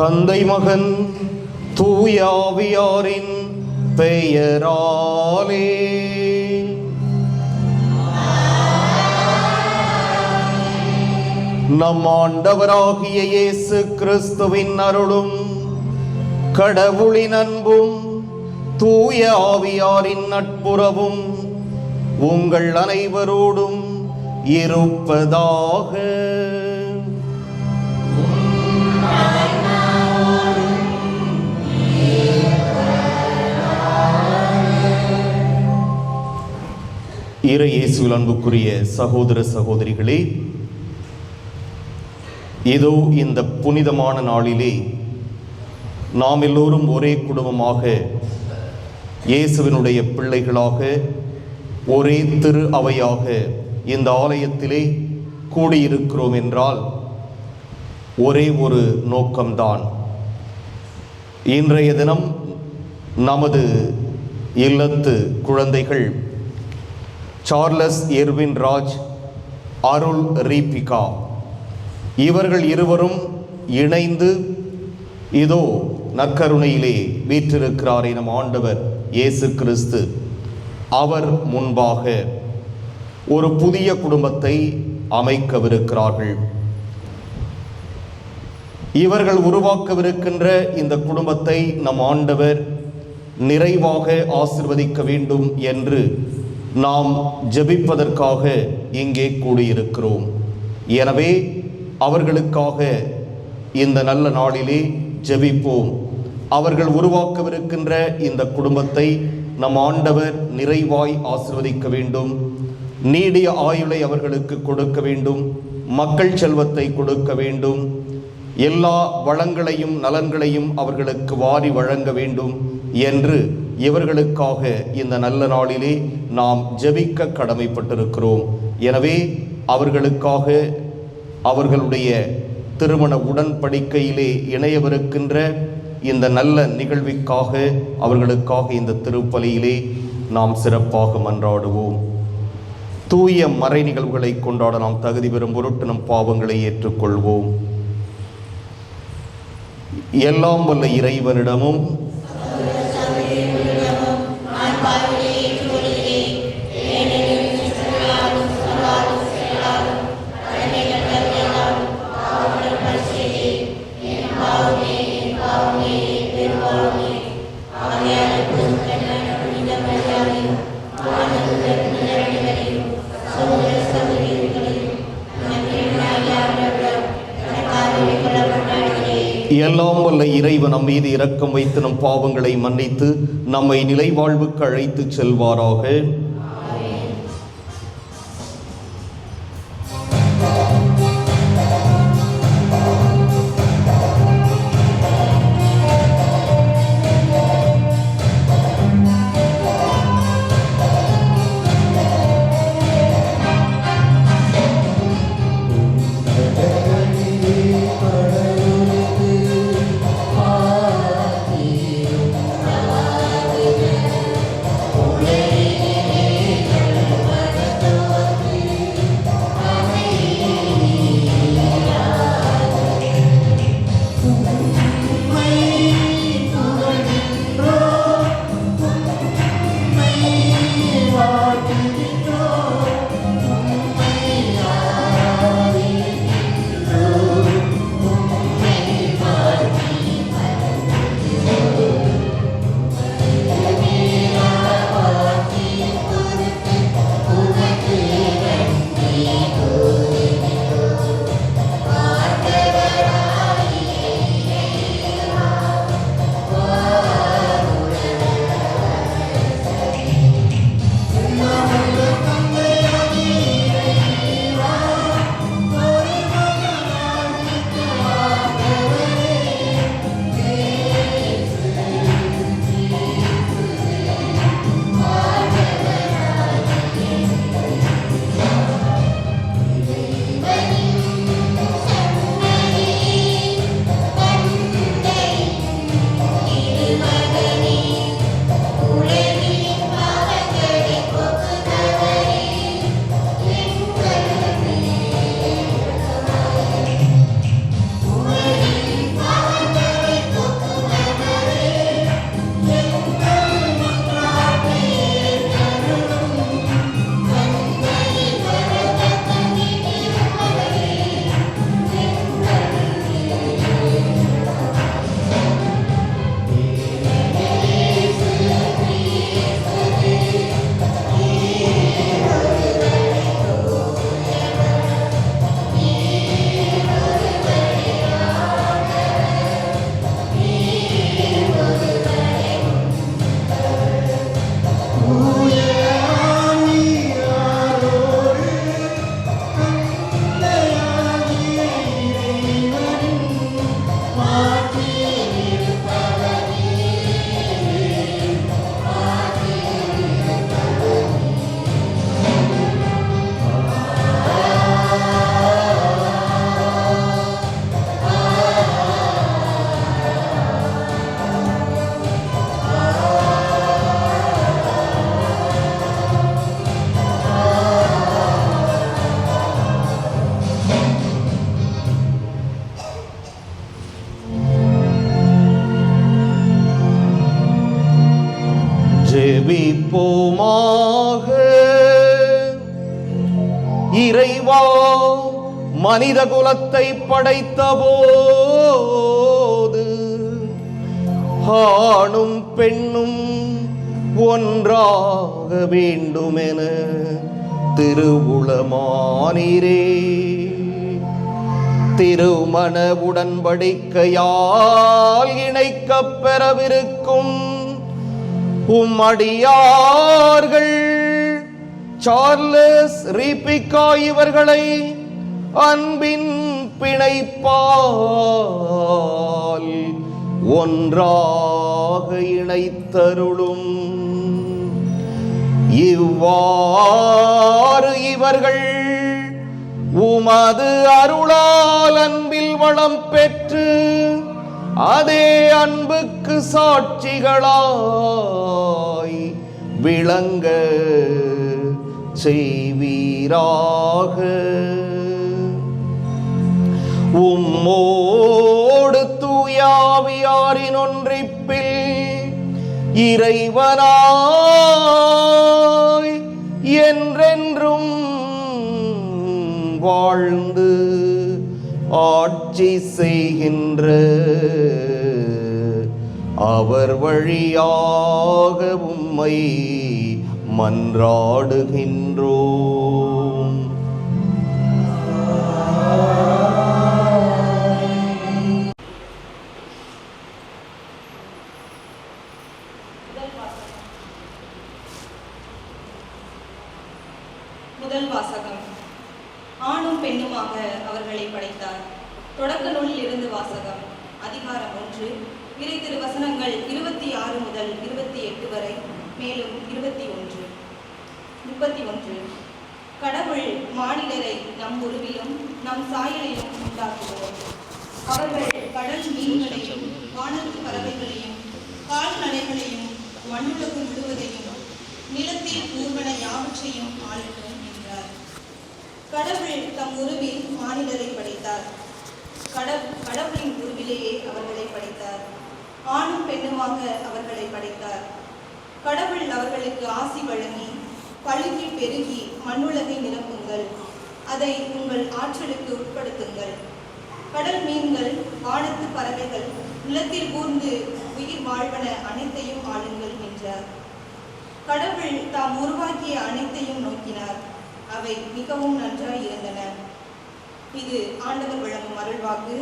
தந்தை மகன் தூய ஆவியாரின் பெயராலே. நம் ஆண்டவராகிய இயேசு கிறிஸ்துவின் அருளும் கடவுளின் அன்பும் தூய ஆவியாரின் நட்புறவும் உங்கள் அனைவரோடும் இருப்பதாக. இறை இயேசுவில் அன்புக்குரிய சகோதர சகோதரிகளே, இதோ இந்த புனிதமான நாளிலே நாம் எல்லோரும் ஒரே குடும்பமாக இயேசுவினுடைய பிள்ளைகளாக ஒரே திரு அவையாக இந்த ஆலயத்திலே கூடியிருக்கிறோம் என்றால் ஒரே ஒரு நோக்கம்தான். இன்றைய தினம் நமது இல்லத்து குழந்தைகள் சார்லஸ் எர்வின் ராஜ், அருள் ரீபிகா, இவர்கள் இருவரும் இணைந்து இதோ நற்கருணையிலே வீற்றிருக்கிறார் நம் ஆண்டவர் இயேசு கிறிஸ்து. அவர் முன்பாக ஒரு புதிய குடும்பத்தை அமைக்கவிருக்கிறார்கள். இவர்கள் உருவாக்கவிருக்கின்ற இந்த குடும்பத்தை நம் ஆண்டவர் நிறைவாக ஆசீர்வதிக்க வேண்டும் என்று நாம் ஜெபிப்பதற்காக இங்கே கூடியிருக்கிறோம். எனவே அவர்களுக்காக இந்த நல்ல நாளிலே ஜெபிப்போம். அவர்கள் உருவாக்கவிருக்கின்ற இந்த குடும்பத்தை நம் ஆண்டவர் நிறைவாய் ஆசீர்வதிக்க வேண்டும். நீடிய ஆயுளை அவர்களுக்கு கொடுக்க வேண்டும். மக்கள் செல்வத்தை கொடுக்க வேண்டும். எல்லா வளங்களையும் நலன்களையும் அவர்களுக்கு வாரி வழங்க வேண்டும் என்று இவர்களுக்காக இந்த நல்ல நாளிலே நாம் ஜெபிக்க கடமைப்பட்டிருக்கிறோம். எனவே அவர்களுக்காக, அவர்களுடைய திருமண உடன்படிக்கையிலே இணையவிருக்கின்ற இந்த நல்ல நிகழ்விற்காக, அவர்களுக்காக இந்த திருப்பலியிலே நாம் சிறப்பாக மன்றாடுவோம். தூய மறை நிகழ்வுகளை கொண்டாட நாம் தகுதி பெறும் பொருட்டு நம் பாவங்களை ஏற்றுக்கொள்வோம். எல்லாம் வல்ல இறைவனிடமும் எல்லாம் வல்ல இறைவன் நம் மீது இரக்கம் வைத்து நம் பாவங்களை மன்னித்து நம்மை நிலை வாழ்வுக்கு அழைத்து செல்வாராக. Yeah. இறைவா மனித குலத்தை படைத்த போது ஆணும் பெண்ணும் ஒன்றாக வேண்டுமென திருவுளமானீரே. திருமண உடன்படிக்கையால் இணைக்கப் பெறவிருக்கும் உம்மடியார்கள் சார்லஸ் ரீபிகா இவர்களை அன்பின் பிணைப்பால் ஒன்றாக இணைத்தருளும். இவ்வாறு இவர்கள் உமது அருளால் அன்பில் வளம் பெற்று அதே அன்புக்கு சாட்சிகளாய் விளங்க செய்வீராக. உம்மோடு தூயாவியாரின் ஒன்றிப்பில் இறைவனாய் என்றென்றும் வாழ்ந்து ஆட்சி செய்கின்ற அவர் வழியாக உம்மை மன்றாடுகின்றோம். முதல் வாசகம். ஆணும் பெண்ணுமாக அவர்களை படைத்தார். தொடக்க நூலில் இருந்து வாசகம். அதிகாரம் 1, இறை திருவசனங்கள் 26 முதல் 28 வரை, மேலும் 21. 31. கடவுள் மானிடரை நம் உருவிலும் நம் சாயலிலும் உண்டாக்குவோம். அவர்கள் கடல் மீன்களையும் வானத்து பறவைகளையும் கால்நடைகளையும் மண்ணுலகு முழுவதையும் நிலத்தில் ஊர்வன யாவற்றையும் ஆளட்டும் என்றார். கடவுள் தம் உருவில் மானிடரை படைத்தார். கடவுளின் உருவிலேயே அவர்களை படைத்தார். ஆணும் பெண்ணுமாக அவர்களை படைத்தார். கடவுள் அவர்களுக்கு ஆசி வழங்கி, பழுகி பெருகி மண்ணுலகை நிரப்புங்கள், அதை உங்கள் ஆற்றலுக்கு உட்படுத்துங்கள். கடல் மீன்கள், வானத்து பறவைகள், நிலத்தில் கூர்ந்து உயிர் வாழ்வன அனைத்தையும் ஆளுங்கள் என்றார். கடவுள் தாம் உருவாக்கிய அனைத்தையும் நோக்கினார். அவை மிகவும் நன்றாய் இருந்தன. இது ஆண்டவர் வழங்கும் அருள்வாக்கு.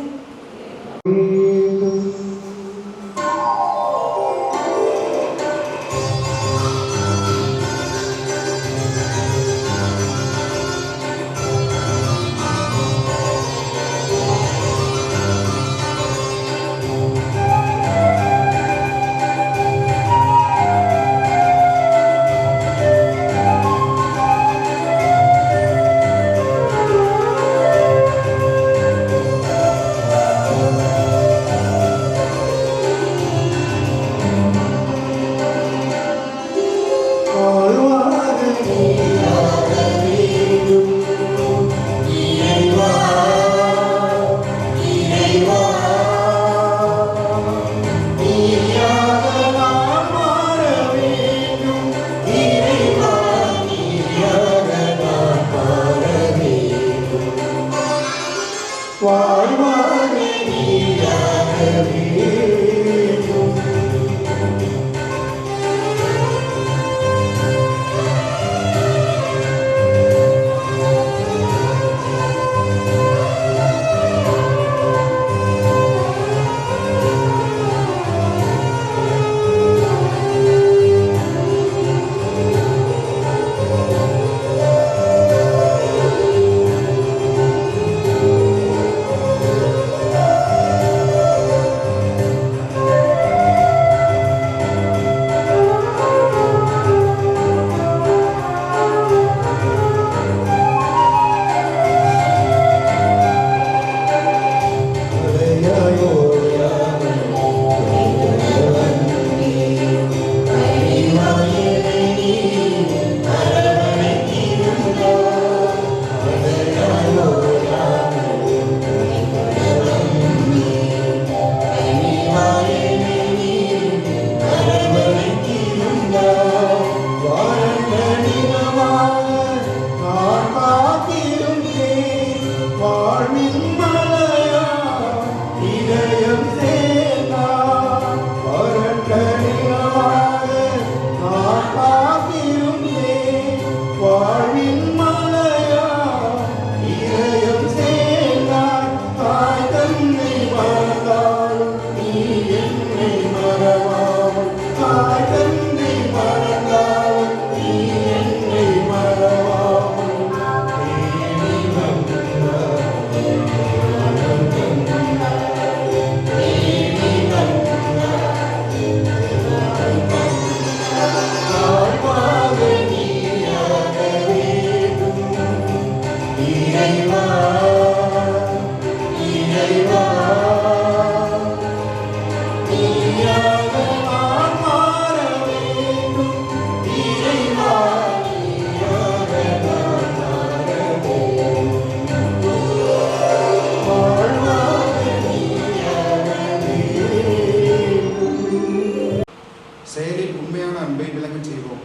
செயலில் உண்மையான அன்பை விளங்கச் செய்வோம்.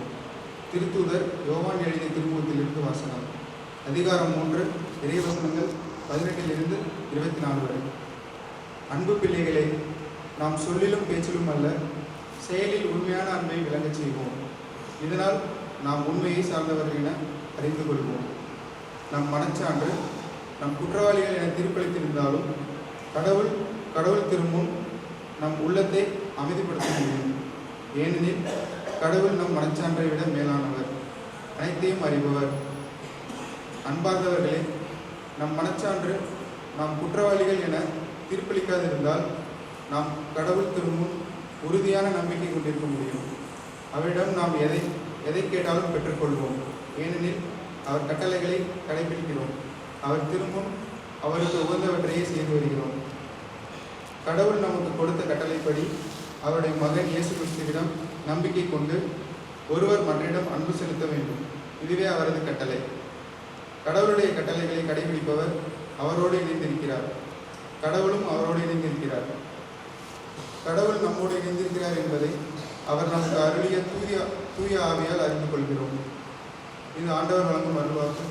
திருத்தூதர் யோவான் எழுதிய திருமுகத்திலிருந்து வாசகம். அதிகாரம் 3 இறைவசனங்கள் 18 24 வரை. அன்பு பிள்ளைகளை, நாம் சொல்லிலும் பேச்சிலும் அல்ல, செயலில் உண்மையான அன்பை விளங்கச் செய்வோம். இதனால் நாம் உண்மையை சார்ந்தவர்கள் என அறிந்து கொள்வோம். நம் மனச்சான்று நம் குற்றவாளிகள் என தீர்ப்பளித்திருந்தாலும் கடவுள் திருமுன் நம் உள்ளத்தை அமைதிப்படுத்த முடியும். ஏனெனில் கடவுள் நம் மனச்சான்றை விட மேலானவர், அனைத்தையும் அறிபவர். அன்பார்ந்தவர்களே, நம் மனச்சான்று நாம் குற்றவாளிகள் என தீர்ப்பளிக்காதிருந்தால் நாம் கடவுள் திருமுன் உறுதியான நம்பிக்கை கொண்டிருக்க முடியும். அவரிடம் நாம் எதை கேட்டாலும் பெற்றுக்கொள்வோம். ஏனெனில் அவர் கட்டளைகளை கடைபிடிக்கிறோம். அவர் திருமுன் அவருக்கு உகந்தவற்றையே செய்து வருகிறோம். கடவுள் நமக்கு கொடுத்த கட்டளைப்படி அவருடைய மகன் இயேசு கிறிஸ்துவிடம் நம்பிக்கை கொண்டு ஒருவர் மற்றிடம் அன்பு செலுத்த வேண்டும். இதுவே அவரது கட்டளை. கடவுளுடைய கட்டளைகளை கடைபிடிப்பவர் அவரோடு இணைந்திருக்கிறார், கடவுளும் அவரோடு இணைந்திருக்கிறார். கடவுள் நம்மோடு இணைந்திருக்கிறார் என்பதை அவர் நமக்கு அருளிய தூய ஆவியால் அறிந்து கொள்கிறோம். இது ஆண்டவர் வழங்கும் அருள்வாக்கு.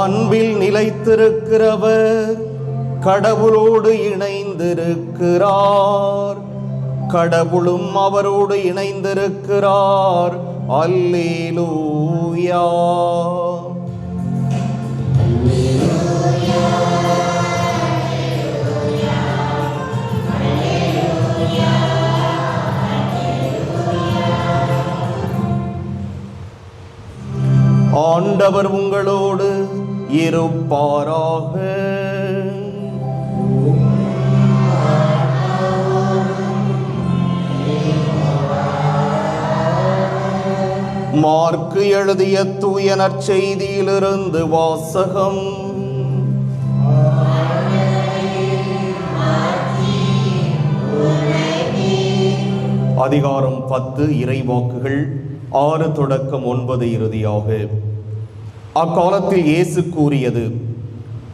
அன்பில் நிலைத்திருக்கிறவர் கடவுளோடு இணைந்திருக்கிறார், கடவுளும் அவரோடு இணைந்திருக்கிறார். அல்லேலூயா. ஆண்டவர் உங்களோடு இருப்பாராக. மார்க்கு எழுதிய தூய நற்செய்தியிலிருந்து வாசகம். அதிகாரம் 10 இறைவாக்குகள் 6 தொடக்கம் 9 இறுதியாக. அக்காலத்தில் இயேசு கூறியது,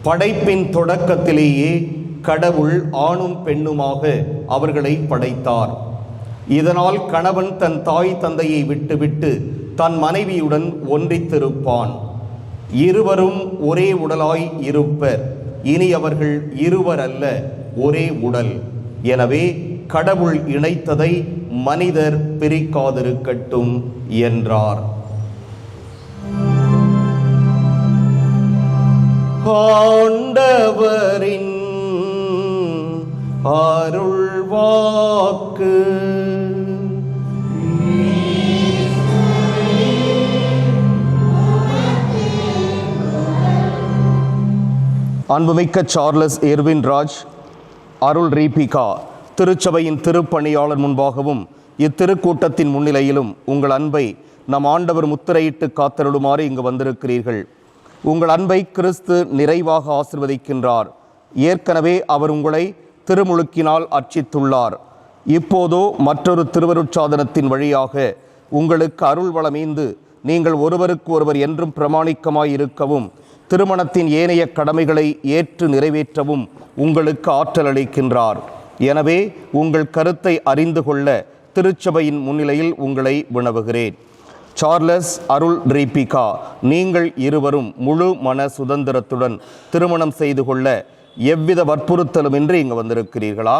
படைப்பின் தொடக்கத்திலேயே கடவுள் ஆணும் பெண்ணுமாக அவர்களை படைத்தார். இதனால் கணவன் தன் தாய் தந்தையை விட்டுவிட்டு தன் மனைவியுடன் ஒன்றித்திருப்பான். இருவரும் ஒரே உடலாய் இருப்பர். இனி அவர்கள் இருவர் அல்ல, ஒரே உடல். எனவே கடவுள் இணைத்ததை மனிதர் பிரிக்காதிருக்கட்டும் என்றார். ஆண்டவரின் அருள்வாக்கு. அன்புமிக்க சார்லஸ் எர்வின் ராஜ், அருள் ரீபிகா திருச்சபையின் திருப்பணியாளர் முன்பாகவும் இத்திருக்கூட்டத்தின் முன்னிலையிலும் உங்கள் அன்பை நம் ஆண்டவர் முத்திரையிட்டு காத்தருளுமாறு இங்கு வந்திருக்கிறீர்கள். உங்கள் அன்பை கிறிஸ்து நிறைவாக ஆசீர்வதிக்கின்றார். ஏற்கனவே அவர் உங்களை திருமுழுக்கினால் அர்ச்சித்துள்ளார். இப்போதோ மற்றொரு திருவருட்சாதனத்தின் வழியாக உங்களுக்கு அருள் வளமீந்து நீங்கள் ஒருவருக்கு ஒருவர் என்றும் பிரமாணிக்கமாய் இருக்கவும் திருமணத்தின் ஏனைய கடமைகளை ஏற்று நிறைவேற்றவும் உங்களுக்கு ஆற்றல் அளிக்கின்றார். எனவே உங்கள் கருத்தை அறிந்து கொள்ள திருச்சபையின் முன்னிலையில் உங்களை வினவுகிறேன். சார்லஸ், அருள், ரீபிகா, நீங்கள் இருவரும் முழு மன சுதந்திரத்துடன் திருமணம் செய்து கொள்ள எவ்வித வற்புறுத்தலுமின்றி இங்கு வந்திருக்கிறீர்களா?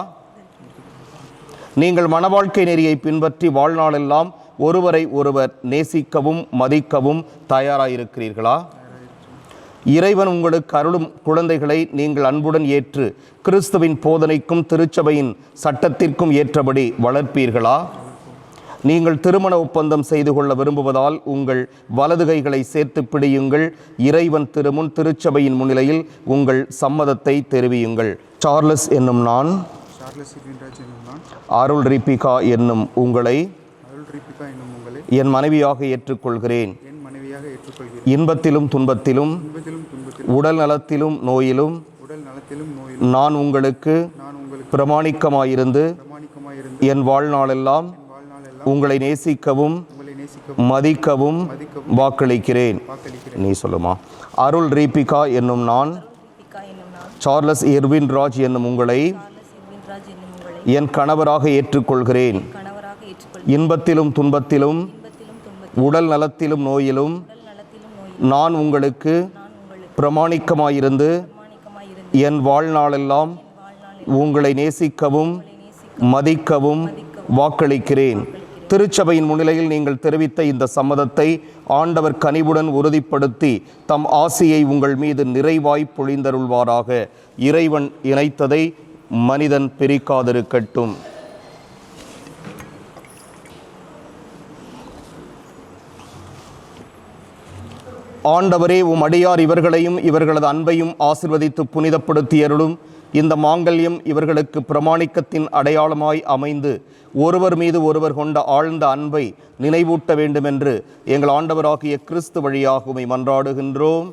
நீங்கள் மணவாழ்க்கை நெறியை பின்பற்றி வாழ்நாளெல்லாம் ஒருவரை ஒருவர் நேசிக்கவும் மதிக்கவும் தயாராயிருக்கிறீர்களா? இறைவன் உங்களுக்கு அருளும் குழந்தைகளை நீங்கள் அன்புடன் ஏற்று கிறிஸ்துவின் போதனைக்கும் திருச்சபையின் சட்டத்திற்கும் ஏற்றபடி வளர்ப்பீர்களா? நீங்கள் திருமண ஒப்பந்தம் செய்து கொள்ள விரும்புவதால் உங்கள் வலது கைகளை சேர்த்து பிடியுங்கள். இறைவன் திருமுன் திருச்சபையின் முன்னிலையில் உங்கள் சம்மதத்தை தெரிவியுங்கள். சார்லஸ் என்னும் நான், அருள் ரீபிகா என்னும் உங்களை என் மனைவியாக ஏற்றுக்கொள்கிறேன். இன்பத்திலும் துன்பத்திலும் உடல் நலத்திலும் நோயிலும் நான் உங்களுக்கு பிரமாணிக்கமாயிருந்து என் வாழ்நாளெல்லாம் உங்களை நேசிக்கவும் மதிக்கவும் வாக்களிக்கிறேன். நீ சொல்லுமா? அருள் ரீபிகா என்னும் நான், சார்லஸ் எர்வின் ராஜ் என்னும் உங்களை என் கணவராக ஏற்றுக்கொள்கிறேன். இன்பத்திலும் துன்பத்திலும் உடல் நலத்திலும் நோயிலும் நான் உங்களுக்கு பிரமாணிக்கமாயிருந்து என் வாழ்நாளெல்லாம் உங்களை நேசிக்கவும் மதிக்கவும் வாக்களிக்கிறேன். திருச்சபையின் முன்னிலையில் நீங்கள் தெரிவித்த இந்த சம்மதத்தை ஆண்டவர் கனிவுடன் உறுதிப்படுத்தி தம் ஆசியை உங்கள் மீது நிறைவாய் பொழிந்தருள்வாராக. இறைவன் இணைத்ததை மனிதன் பிரிக்காதிருக்கட்டும். ஆண்டவரே, உம் அடியார் இவர்களையும் இவர்களது அன்பையும் ஆசிர்வதித்து புனிதப்படுத்தியருளும். இந்த மாங்கல்யம் இவர்களுக்கு பிரமாணிக்கத்தின் அடையாளமாய் அமைந்து ஒருவர் மீது ஒருவர் கொண்ட ஆழ்ந்த அன்பை நினைவூட்ட வேண்டுமென்று எங்கள் ஆண்டவராகிய கிறிஸ்து வழியாக உம்மை மன்றாடுகின்றோம்.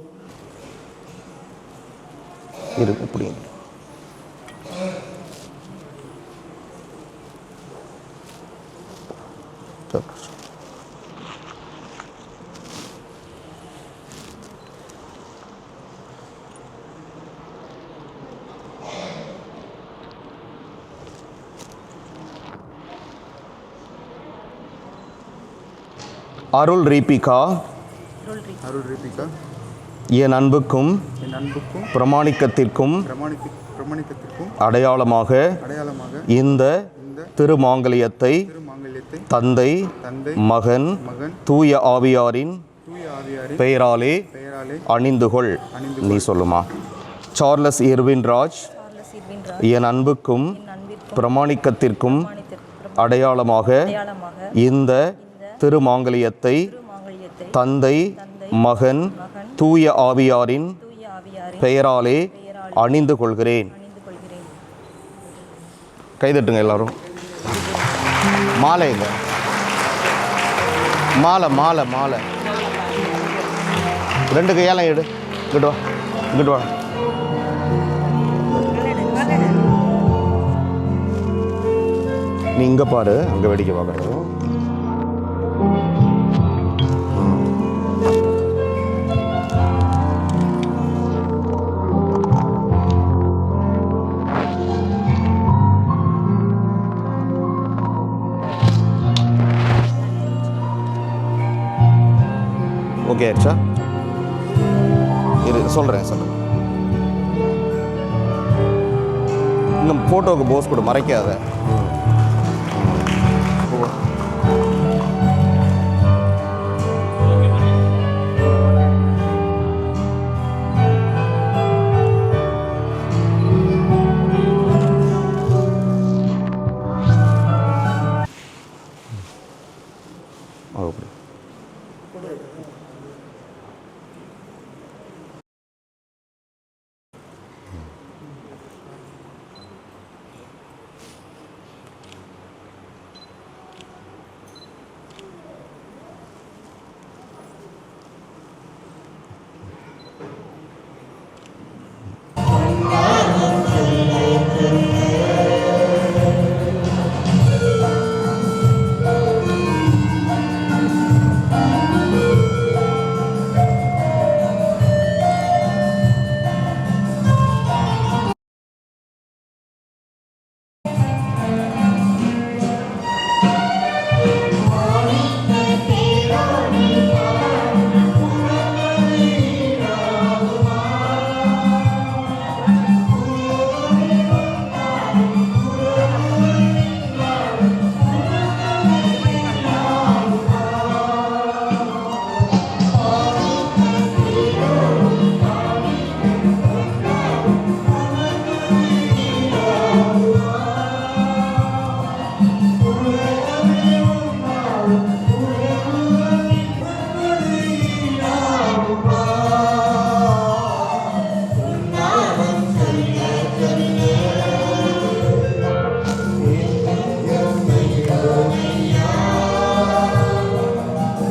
அருள் ரீபிகா என் அன்புக்கும் பிரமாணிக்கத்திற்கும் அடையாளமாக இந்த திருமாங்கல்யத்தை தந்தை மகன் தூய ஆவியாரின் பெயராலே அணிந்துகொள். நீ சொல்லுமா? சார்லஸ் எர்வின் ராஜ் என் அன்புக்கும் பிரமாணிக்கத்திற்கும் அடையாளமாக இந்த திருமாங்கல்யத்தை தந்தை மகன் தூய ஆவியாரின் பெயராலே அணிந்து கொள்கிறேன். கைதட்டுங்க எல்லாரும். மாலைங்க, மாலை மாலை மாலை 2 கையாலும் எடு. இங்கிட்டு வா, இங்கிட்டு வா. நீ இங்கே பாரு, அங்கே வேடிக்கை பார்க்குறது. ஓகே ஆச்சா? இரு சொல்கிறேன். இன்னும் ஃபோட்டோவுக்கு போஸ் கூட மறைக்காத.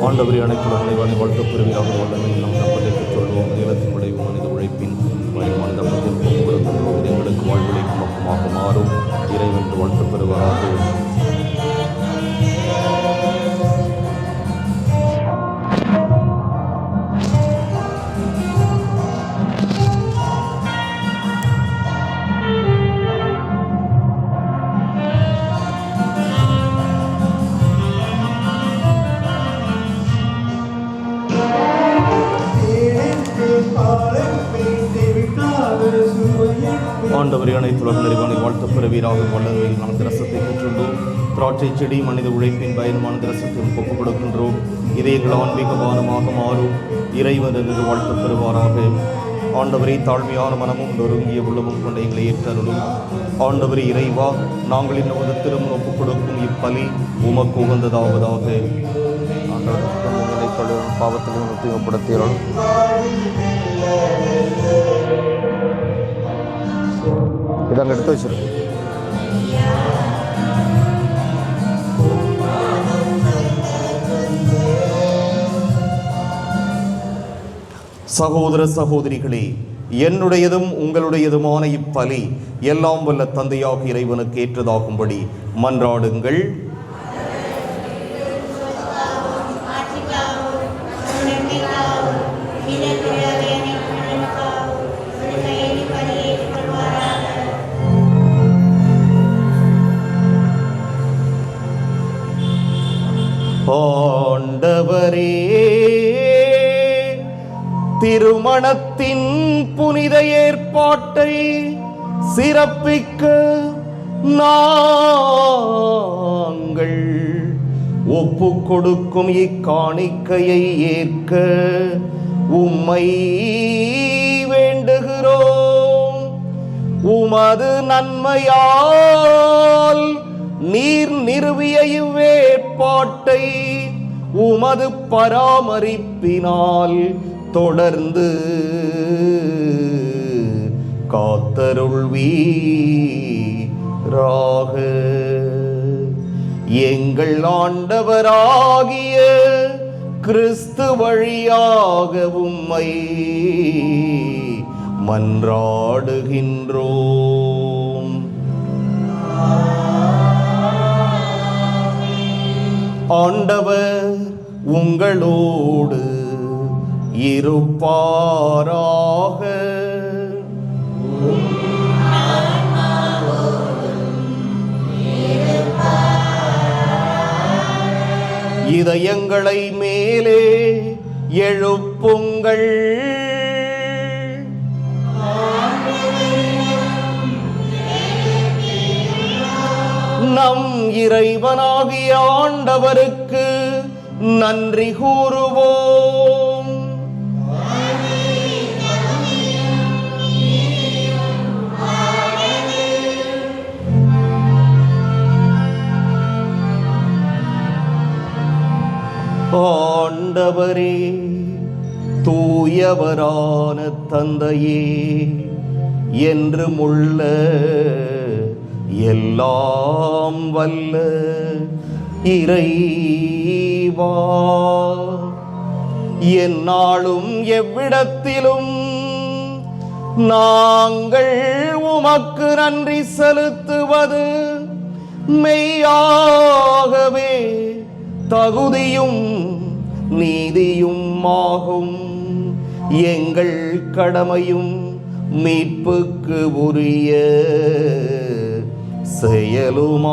ஆண்டவரே அனைத்துலகனை வாழ்த்து பெறுவீராக வல்லமை நம் நம்பலை சொல்வோம். நிலத்தின் விளைவு மனித உழைப்பின் வயமான தப்பத்தில் போக்குவரத்து எங்களுக்கு வாழ்விலைக்கும் நோக்கமாக மாறும். இறைவன் வாழ்த்து பெறுவராக. ஆண்டவரே அனைத்துலக நிறைவானை வாழ்த்து பெறுவீராக வல்லமையில் நமது ரசத்தை பெற்றுள்ளோம். திராட்சை செடி மனித உழைப்பின் பயன்மான ரசத்தையும் ஒப்புக் கொடுக்கின்றோம். இதயங்கள் ஆன்மீக பானமாக மாறும். இறைவன் என்று வாழ்த்து பெறுவாராக. ஆண்டவரே தாழ்மையான மனமும் நொறுங்கிய உள்ளமும் கொண்ட எங்களை ஏற்றருளும். ஆண்டவரே இறைவா, நாங்கள் இந்த உதத்திலும் ஒப்புக் கொடுக்கும் இப்பலி உமக்கு உகந்ததாவதாக. பாவத்திலும் தூய்மைப்படுத்தியருளும். இதாங்க எடுத்து வச்சிருக்கு. சகோதர சகோதரிகளே, என்னுடையதும் உங்களுடையதுமான இப்பலி எல்லாம் வல்ல தந்தையாக இறைவனுக்கு ஏற்றதாகும்படி மன்றாடுங்கள். ஆண்டவரே, திருமணத்தின் புனித ஏற்பாட்டை சிறப்பிக்க நாங்கள் ஒப்புக் கொடுக்கும் இக்காணிக்கையை ஏற்க உம்மை வேண்டுகிறோம். உமது நன்மையால் நீர் நிறுவிய இவ்வேற்பாட்டை உமது பராமரிப்பினால் தொடர்ந்து காத்தருள்வீராக. எங்கள் ஆண்டவராகிய கிறிஸ்து வழியாக உம்மை மன்றாடுகின்றோம். ஆண்டவர் உங்களோடு இருப்பாராக. இதயங்களை மேலே எழுப்புங்கள். நம் இறைவனாகிய ஆண்டவருக்கு நன்றி கூறுவோம். ஆண்டவரே, தூயவரான தந்தையே, என்றும் உள்ள எல்லாம் வல்ல இறைவா, எந்நாளும் எவ்விடத்திலும் நாங்கள் உமக்கு நன்றி செலுத்துவது மெய்யாகவே தகுதியும் நீதியும் ஆகும். எங்கள் கடமையும் மீட்புக்கு உரிய செயலுமாகும்.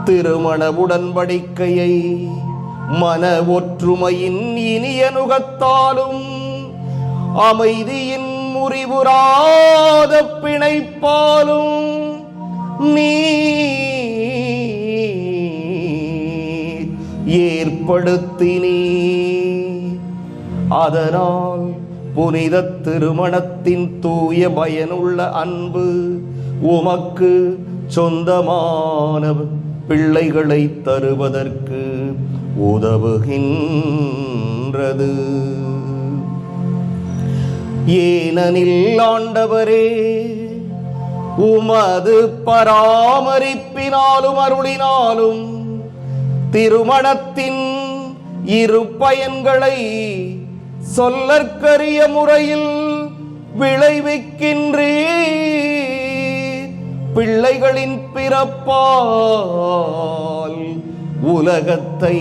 திருமண உடன்படிக்கையை மன ஒற்றுமையின் இனிய நுகத்தாலும் அமைதியின் முறிவுறாத பிணைப்பாலும் ஏற்படுத்தினீ. அதனால் புனித திருமணத்தின் தூய பயனுள்ள அன்பு உமக்கு சொந்தமான பிள்ளைகளை தருவதற்கு உதவுகின்றது. ஏனெனில் ஆண்டவரே, உமது பராமரிப்பினாலும் அருளினாலும் திருமணத்தின் இரு பயன்களை சொல்லற்கரிய முறையில் விளைவிக்கின்றீர். பிள்ளைகளின் பிறப்பால் உலகத்தை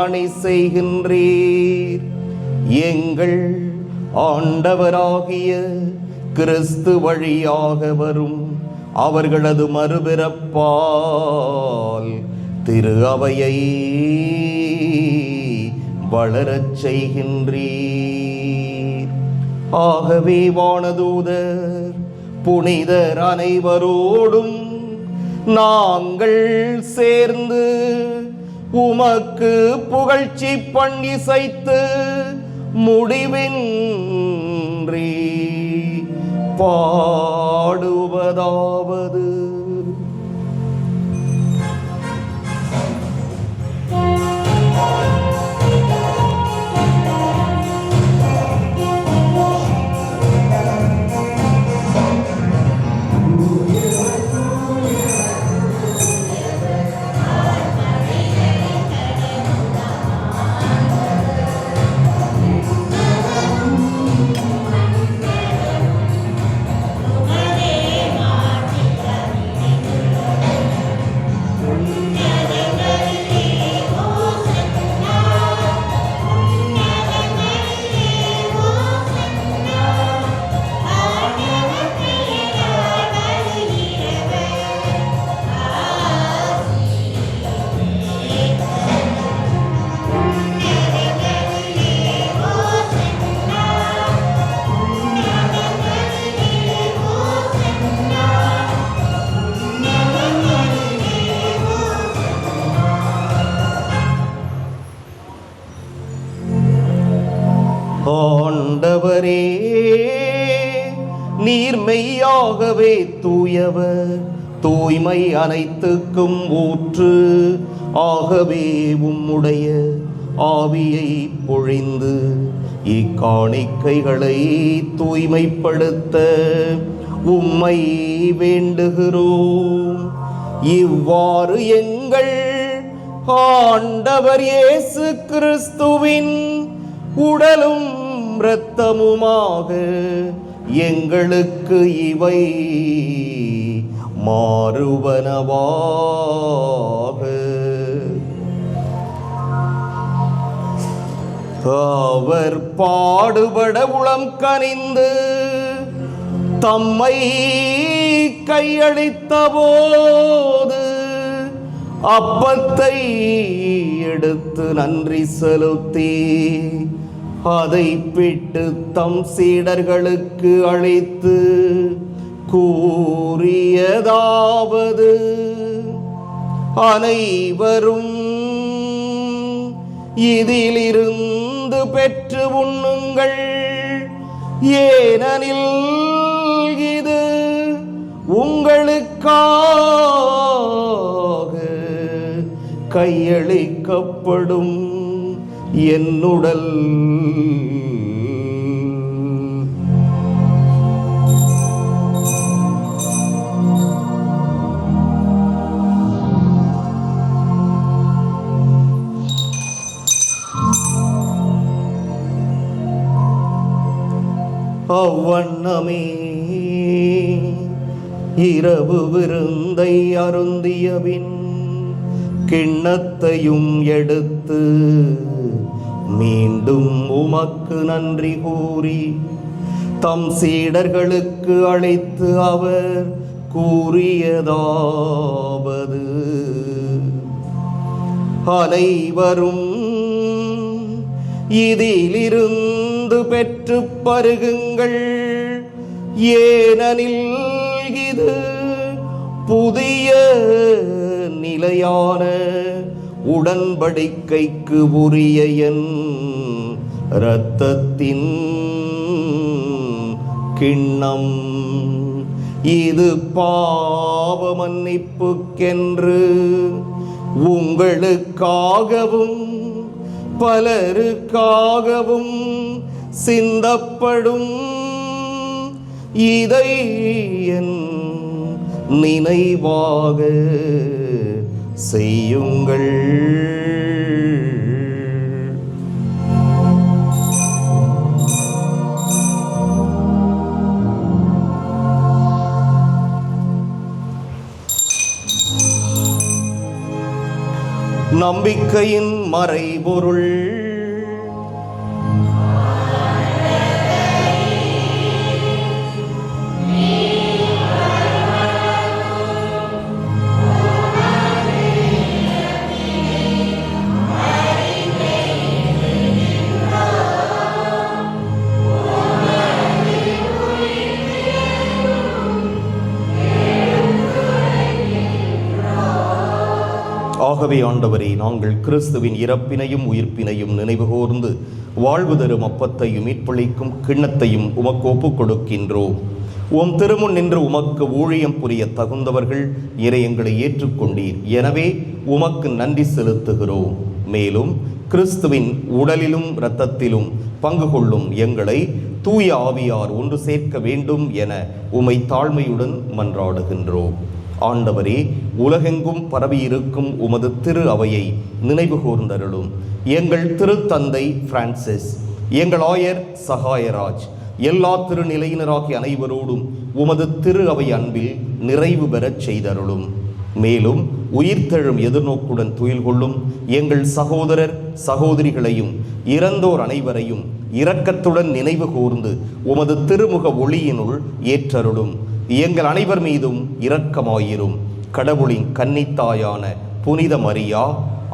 அணை செய்கின்றீர். எங்கள் ஆண்டவராகிய கிறிஸ்து வழியாக வரும் அவர்களது மறுபிறப்பால் திரு அவையை வளரச் செய்கின்றீர். ஆகவே வானதூதர் புனிதர் அனைவரோடும் நாங்கள் சேர்ந்து உமக்கு புகழ்ச்சி பண்ணிசைத்து முடிவின்றி பாடுவதாவது: ஆண்டவரே, நீர் மெய்யாகவே தூயவர், தூய்மை அனைத்துக்கும் ஊற்று. ஆகவே உம்முடைய ஆவியை பொழிந்து இக்காணிக்கைகளை தூய்மைப்படுத்த உம்மை வேண்டுகிறோம். இவ்வாறு எங்கள் ஆண்டவர் இயேசு கிறிஸ்துவின் உடலும் இரத்தமுமாக எங்களுக்கு இவை மாறுவனவாக. அவர் பாடுபட உளம் கனிந்து தம்மை கையளித்த போது அப்பத்தை எடுத்து நன்றி செலுத்தி அதை பிட்டு தம் சீடர்களுக்கு அளித்து கூறியதாவது: அனைவரும் இதிலிருந்து பெற்று உண்ணுங்கள், ஏனெனில் இது உங்களுக்காக கையளிக்கப்படும் என்னுடல். அவ்வண்ணமே இரவு விருந்தை அருந்தியபின் கிண்ணத்தையும் எடுத்து மீண்டும் உமக்கு நன்றி கூறி தம் சீடர்களுக்கு அளித்து அவர் கூறியதாவது: அனைவரும் இதிலிருந்து பெற்று பருகுங்கள், ஏனெனில் இது புதிய நிலையான உடன்படிக்கைக்கு உரிய என் இரத்தத்தின் கிண்ணம். இது பாவ மன்னிப்புக்கென்று உங்களுக்காகவும் பலருக்காகவும் சிந்தப்படும். இதை என் நினைவாக செய்யுங்கள். நம்பிக்கையின் மறைபொருள். ஆகவே ஆண்டவரே, நாங்கள் கிறிஸ்துவின் இறப்பினையும் உயிர்ப்பினையும் நினைவுகூர்ந்து வாழ்வு தரும் அப்பத்தையும் மீட்பளிக்கும் கிண்ணத்தையும் உமக்கு ஒப்புக் கொடுக்கின்றோம். உம் திருமுன் நின்று உமக்கு ஊழியம் புரிய தகுந்தவர்கள் இறை எங்களை ஏற்றுக்கொண்டீர். எனவே உமக்கு நன்றி செலுத்துகிறோம். மேலும் கிறிஸ்துவின் உடலிலும் இரத்தத்திலும் பங்கு கொள்ளும் எங்களை தூய ஆவியார் ஒன்று சேர்க்க வேண்டும் என உம்மை தாழ்மையுடன் மன்றாடுகின்றோம். ஆண்டவரே, உலகெங்கும் பரவியிருக்கும் உமது திரு அவையை நினைவு கூர்ந்தருளும். எங்கள் திருத்தந்தை பிரான்சிஸ், எங்கள் ஆயர் சகாயராஜ், எல்லா திருநிலையினராகிய அனைவரோடும் உமது திரு அவை அன்பில் நிறைவு பெறச் செய்தருளும். மேலும் உயிர்த்தெழும் எதிர்நோக்குடன் துயில் கொள்ளும் எங்கள் சகோதரர் சகோதரிகளையும் இறந்தோர் அனைவரையும் இரக்கத்துடன் நினைவு கூர்ந்து உமது திருமுக ஒளியினுள் ஏற்றருளும். எங்கள் அனைவர் மீதும் இரக்கமாயிரும். கடவுளின் கன்னித்தாயான புனித மரியா,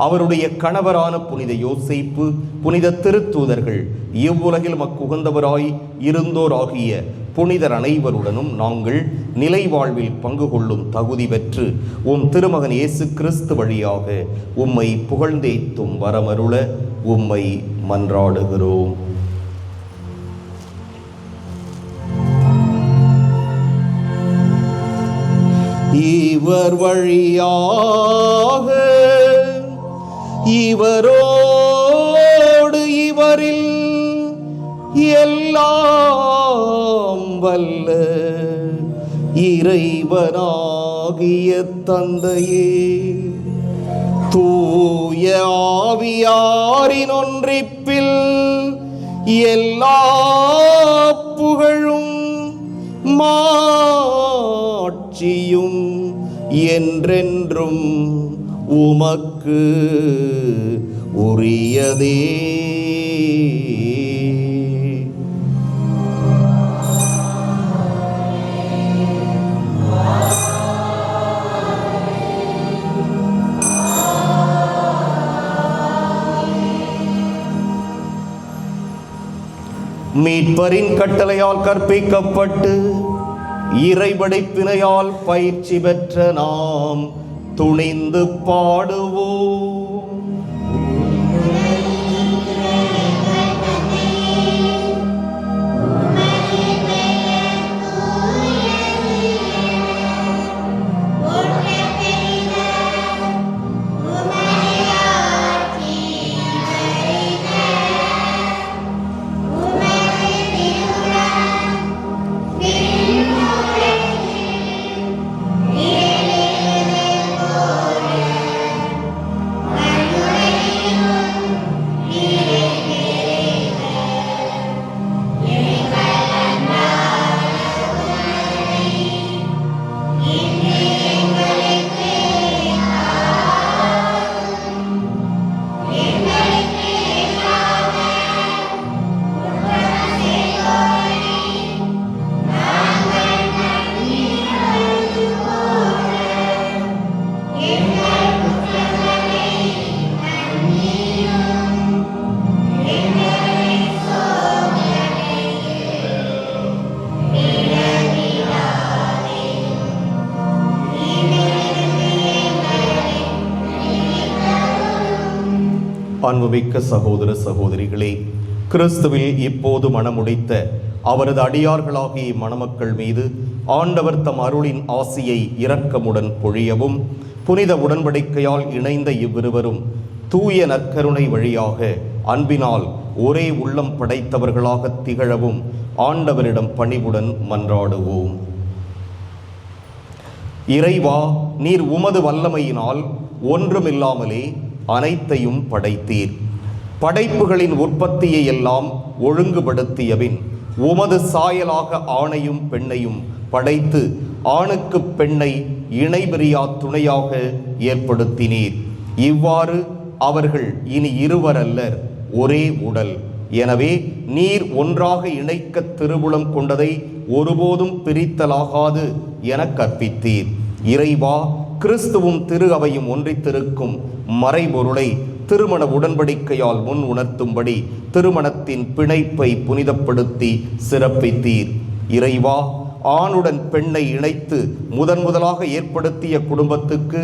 அவருடைய கணவரான புனித யோசேப்பு, புனித திருத்தூதர்கள், இவ்வுலகில் மக்குகந்தவராய் இருந்தோர் ஆகிய புனிதர் அனைவருடனும் நாங்கள் நிலை வாழ்வில் பங்கு கொள்ளும் தகுதி பெற்று உம் திருமகன் இயேசு கிறிஸ்து வழியாக உம்மை புகழ்ந்தேத்தும் வரமருள உம்மை மன்றாடுகிறோம். இவர் வழியாக, இவரோடு, இவரில் எல்லாம் வல்ல இறைவனாகிய தந்தையே, தூய ஆவியாரின் ஒன்றிப்பில் எல்லா புகழும் மாட்சியும் என்றென்றும் உமக்கு உரியதே. மீட்பரின் கட்டளையால் கற்பிக்கப்பட்டு இறைபடைப்பினையால் பயிற்சி பெற்ற நாம் துணிந்து பாடுவோம். அன்புமிக்க சகோதர சகோதரிகளே, கிறிஸ்துவில் இப்போது மணமுடித்த அவரது அடியார்களாகிய மணமக்கள் மீது ஆண்டவர் தம் அருளின் ஆசியை இரக்கமுடன் பொழியவும், புனித உடன்படிக்கையால் இணைந்த இவ்விருவரும் தூய நற்கருணை வழியாக அன்பினால் ஒரே உள்ளம் படைத்தவர்களாக திகழவும் ஆண்டவரிடம் பணிவுடன் மன்றாடுவோம். இறைவா, நீர் உமது வல்லமையினால் ஒன்றுமில்லாமலே அனைத்தையும் படைத்தீர். படைப்புகளின் உற்பத்தியை எல்லாம் ஒழுங்குபடுத்தியபின் உமது சாயலாக ஆணையும் பெண்ணையும் படைத்து ஆணுக்கு பெண்ணை இணைபிரியா துணையாக ஏற்படுத்தினீர். இவ்வாறு அவர்கள் இனி இருவரல்லர், ஒரே உடல். எனவே நீர் ஒன்றாக இணைக்க திருவுளம் கொண்டதை ஒருபோதும் பிரித்தலாகாது என கற்பித்தீர். இறைவா, கிறிஸ்துவும் திரு அவையும் ஒன்றித்திருக்கும் மறைபொருளை திருமண உடன்படிக்கையால் முன் உணர்த்தும்படி திருமணத்தின் பிணைப்பை புனிதப்படுத்தி சிறப்பித்தீர். இறைவா, ஆணுடன் பெண்ணை இணைத்து முதலாக ஏற்படுத்திய குடும்பத்துக்கு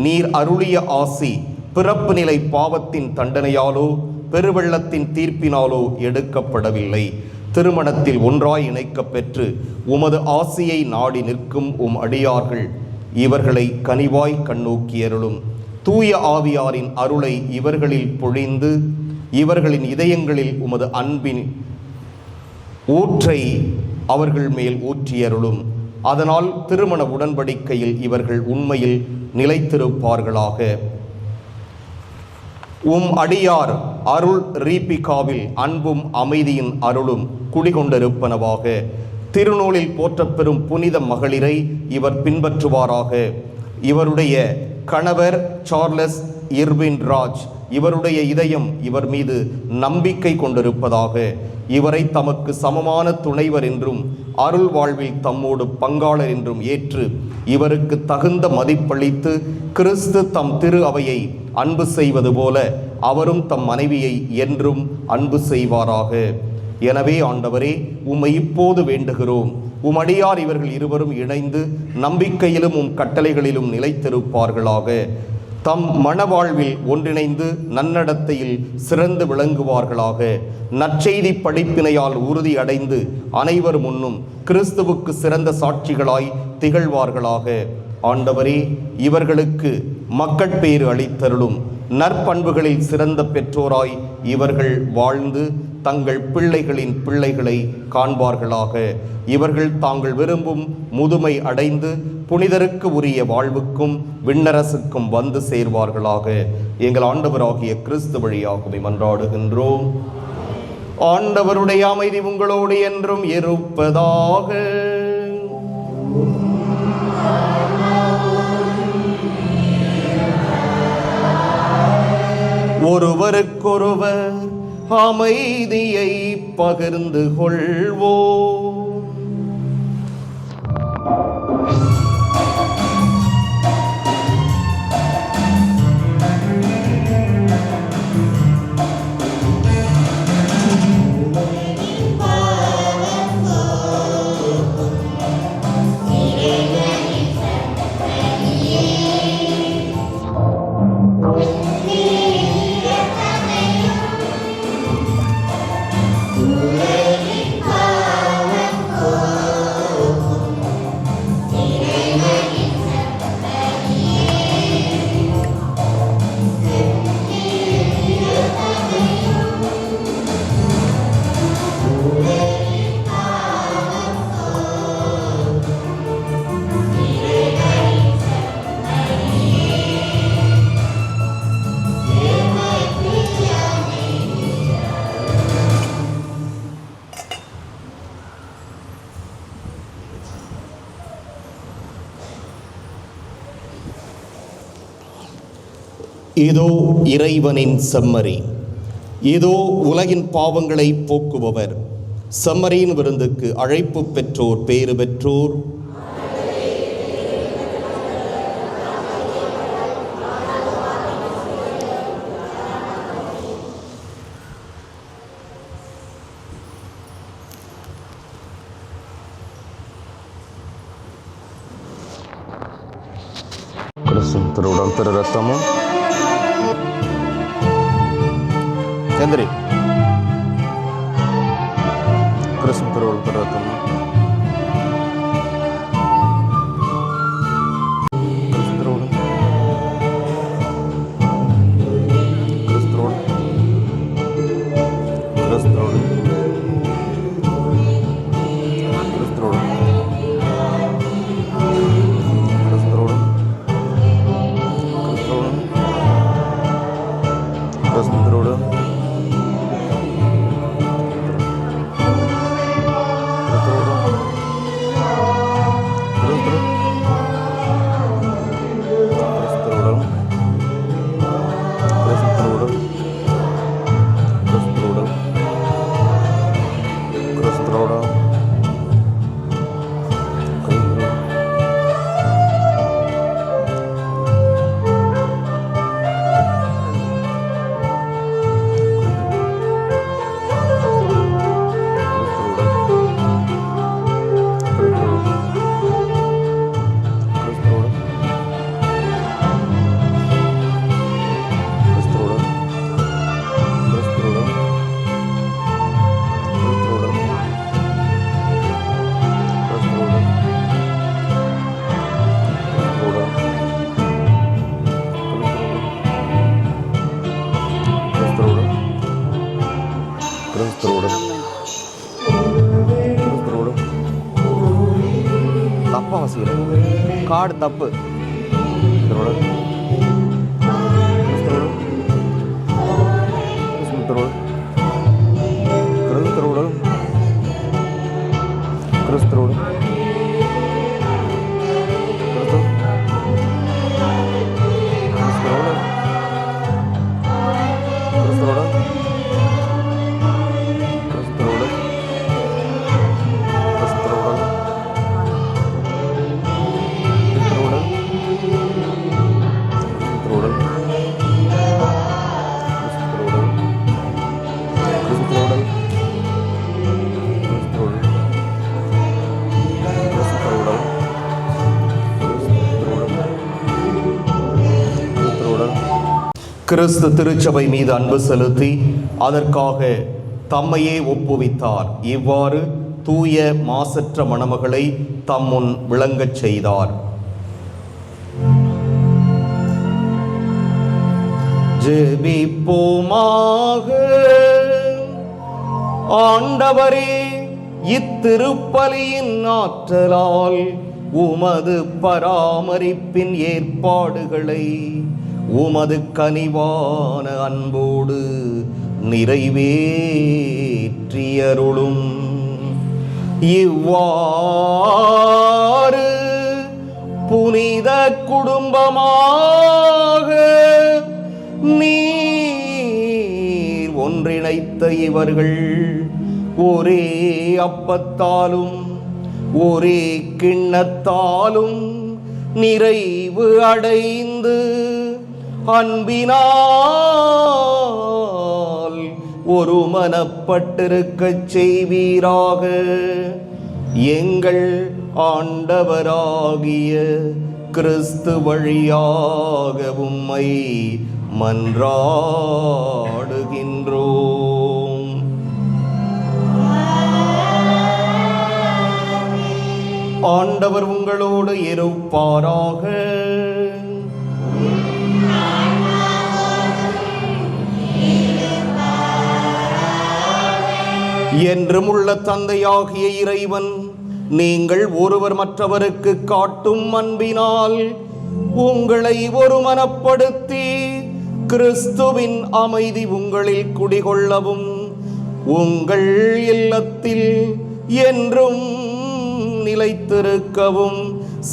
நீர் அருளிய ஆசி பிறப்பு நிலை பாவத்தின் தண்டனையாலோ பெருவெள்ளத்தின் தீர்ப்பினாலோ எடுக்கப்படவில்லை. திருமணத்தில் ஒன்றாய் இணைக்கப் பெற்று உமது ஆசியை நாடி நிற்கும் அடியார்கள் இவர்களை கனிவாய் கண்ணோக்கியருளும். தூய ஆவியாரின் அருளை இவர்களில் பொழிந்து இவர்களின் இதயங்களில் உமது அன்பின் ஊற்றை அவர்கள் மேல் ஊற்றியருளும். அதனால் திருமண உடன்படிக்கையில் இவர்கள் உண்மையில் நிலைத்திருப்பார்களாக. அடியார் அருள் ரீபிகாவில் அன்பும் அமைதியின் அருளும் குடிகொண்டிருப்பனவாக. திருநூலில் போற்றப்பெறும் புனித மகளிரை இவர் பின்பற்றுவாராக. இவருடைய கணவர் சார்லஸ் இர்வின் ராஜ், இவருடைய இதயம் இவர் மீது நம்பிக்கை கொண்டிருப்பதாக. இவரை தமக்கு சமமான துணைவர் என்றும் அருள் வாழ்வில் தம்மோடு பங்காளர் என்றும் ஏற்று இவருக்கு தகுந்த மதிப்பளித்து கிறிஸ்து தம் திரு அவையை அன்பு செய்வது போல அவரும் தம் மனைவியை என்றும் அன்பு செய்வாராக. எனவே ஆண்டவரே, உம்மை இப்போது வேண்டுகிறோம். அடியார் இவர்கள் இருவரும் இணைந்து நம்பிக்கையிலும் கட்டளைகளிலும் நிலைத்திருப்பார்களாக. தம் மனவாழ்வில் ஒன்றிணைந்து நன்னடத்தையில் சிறந்து விளங்குவார்களாக. நற்செய்தி படிப்பினையால் உறுதி அடைந்து அனைவர் முன்னும் கிறிஸ்துவுக்கு சிறந்த சாட்சிகளாய் திகழ்வார்களாக. ஆண்டவரே, இவர்களுக்கு மக்கட்பேறு அளித்தருளும். நற்பண்புகளில் சிறந்த பெற்றோராய் இவர்கள் வாழ்ந்து தங்கள் பிள்ளைகளின் பிள்ளைகளை காண்பார்களாக. இவர்கள் தாங்கள் விரும்பும் முதுமை அடைந்து புனிதருக்கு உரிய வாழ்வுக்கும் விண்ணரசுக்கும் வந்து சேர்வார்களாக. எங்கள் ஆண்டவராகிய கிறிஸ்து வழியாகவே மன்றாடுகின்றோம். ஆண்டவருடைய அமைதி உங்களோடு என்றும் இருப்பதாக. ஒருவருக்கொருவர் அமைதியை பகிர்ந்து கொள்வோம். இதோ இறைவனின் செம்மறி, இதோ உலகின் பாவங்களை போக்குபவர். செம்மறியின் விருந்துக்கு அழைப்பு பெற்றோர் பேறு பெற்றோர். கிறிஸ்துவின் திரு ரத்தமும் चंद्री कृष्ण करोड़ कर तुम கிறிஸ்துவோடு தப்பா வாசிக்கிறேன். கார்டு தப்பு. கிறிஸ்து திருச்சபை மீது அன்பு செலுத்தி அதற்காக தம்மையே ஒப்புவித்தார். இவ்வாறு தூய மாசற்ற மணமகளை தம்முன் விளங்கச் செய்தார். ஜெபிப்போமாக. ஆண்டவரே, இத்திருப்பலியின் ஆற்றலால் உமது பராமரிப்பின் ஏற்பாடுகளை உமது கனிவான அன்போடு நிறைவேற்றியருளும். இவ்வாறு புனித குடும்பமாக நீர் ஒன்றிணைத்த இவர்கள் ஒரே அப்பத்தாலும் ஒரே கிண்ணத்தாலும் நிறைவு அடைந்து அன்பினால் ஒரு மனப்பட்டிருக்கச் செய்வீராக. எங்கள் ஆண்டவராகிய கிறிஸ்து வழியாக உம்மை மன்றாடுகின்றோம். ஆண்டவர் உங்களோடு இருப்பாராக. என்றும் உள்ள தந்தையாகிய இறைவன் நீங்கள் ஒருவர் மற்றவருக்கு காட்டும் அன்பினால் உங்களை ஒருமனப்படுத்தி கிறிஸ்துவின் அமைதி உங்களில் குடிகொள்ளவும் உங்கள் இல்லத்தில் என்றும் நிலைத்திருக்கவும்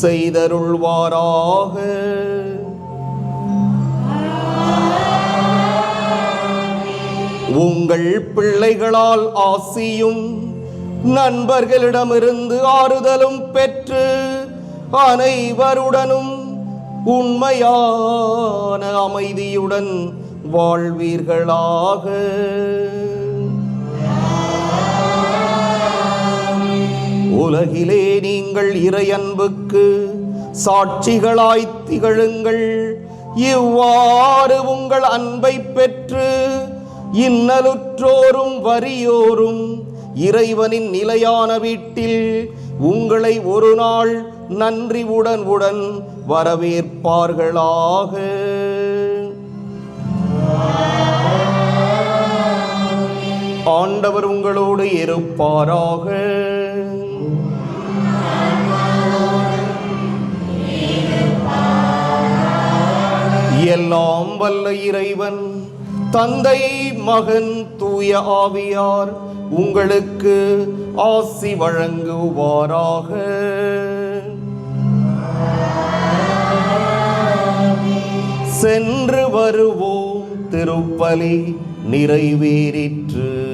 செய்தருள்வாராக. உங்கள் பிள்ளைகளால் ஆசியும் நண்பர்களிடமிருந்து ஆறுதலும் பெற்று அனைவருடனும் உண்மையான அமைதியுடன் வாழ்வீர்களாக. உலகிலே நீங்கள் இறையன்புக்கு சாட்சிகளாய் திகழுங்கள். இவ்வாறு உங்கள் அன்பை பெற்று இன்னலுற்றோரும் வறியோரும் இறைவனின் நிலையான வீட்டில் உங்களை ஒரு நாள் நன்றியுடன் வரவேற்பார்களாக. ஆண்டவர் உங்களோடு இருப்பாராக. எல்லாம் வல்ல இறைவன் தந்தை, மகன், தூய ஆவியார் உங்களுக்கு ஆசி வழங்குவாராக. சென்று வருவோம். திருப்பலி நிறைவேறிற்று.